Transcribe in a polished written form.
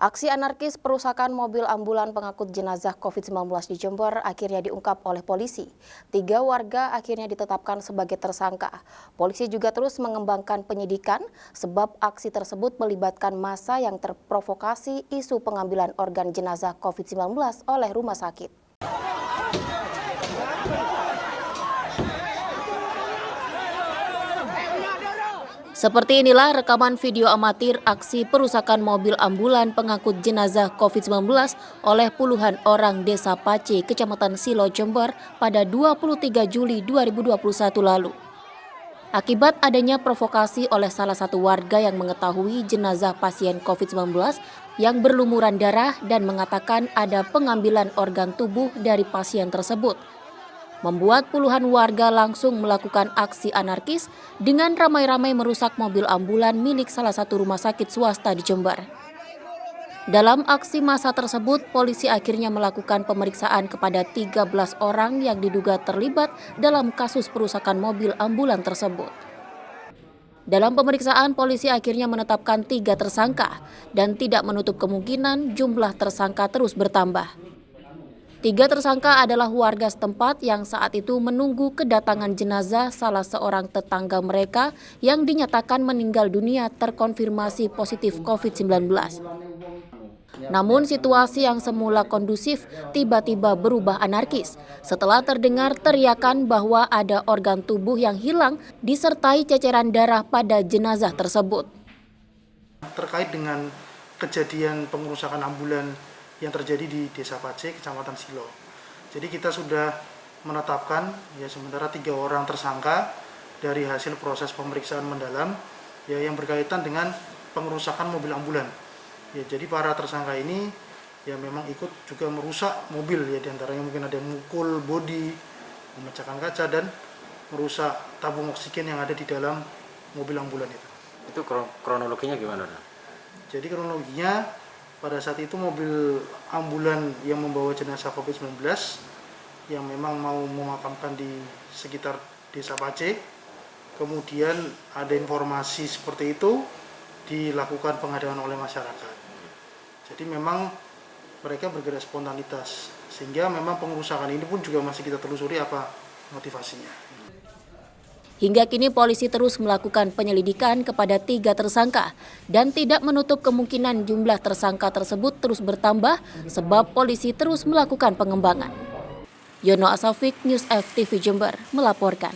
Aksi anarkis perusakan mobil ambulan pengangkut jenazah COVID-19 di Jember akhirnya diungkap oleh polisi. 3 warga akhirnya ditetapkan sebagai tersangka. Polisi juga terus mengembangkan penyidikan sebab aksi tersebut melibatkan massa yang terprovokasi isu pengambilan organ jenazah COVID-19 oleh rumah sakit. Seperti inilah rekaman video amatir aksi perusakan mobil ambulan pengangkut jenazah COVID-19 oleh puluhan orang Desa Pace, Kecamatan Silo, Jember pada 23 Juli 2021 lalu. Akibat adanya provokasi oleh salah satu warga yang mengetahui jenazah pasien COVID-19 yang berlumuran darah dan mengatakan ada pengambilan organ tubuh dari pasien tersebut, membuat puluhan warga langsung melakukan aksi anarkis dengan ramai-ramai merusak mobil ambulan milik salah satu rumah sakit swasta di Jember. Dalam aksi massa tersebut, polisi akhirnya melakukan pemeriksaan kepada 13 orang yang diduga terlibat dalam kasus perusakan mobil ambulan tersebut. Dalam pemeriksaan, polisi akhirnya menetapkan 3 tersangka dan tidak menutup kemungkinan jumlah tersangka terus bertambah. 3 tersangka adalah warga setempat yang saat itu menunggu kedatangan jenazah salah seorang tetangga mereka yang dinyatakan meninggal dunia terkonfirmasi positif COVID-19. Namun situasi yang semula kondusif tiba-tiba berubah anarkis setelah terdengar teriakan bahwa ada organ tubuh yang hilang disertai ceceran darah pada jenazah tersebut. Terkait dengan kejadian pengerusakan ambulan yang terjadi di Desa Pace, Kecamatan Silo. Jadi kita sudah menetapkan sementara 3 orang tersangka dari hasil proses pemeriksaan mendalam yang berkaitan dengan pengerusakan mobil ambulan. Jadi para tersangka ini memang ikut juga merusak mobil diantaranya mungkin ada yang memukul bodi, memecahkan kaca dan merusak tabung oksigen yang ada di dalam mobil ambulan itu. Itu kronologinya gimana? Jadi kronologinya pada saat itu mobil ambulan yang membawa jenazah COVID-19 yang memang mau memakamkan di sekitar Desa Pace, kemudian ada informasi seperti itu dilakukan penghadapan oleh masyarakat. Jadi memang mereka bergerak spontanitas, sehingga memang pengerusakan ini pun juga masih kita telusuri apa motivasinya. Hingga kini polisi terus melakukan penyelidikan kepada 3 tersangka dan tidak menutup kemungkinan jumlah tersangka tersebut terus bertambah sebab polisi terus melakukan pengembangan. Yono Asafik, News FTV Jember melaporkan.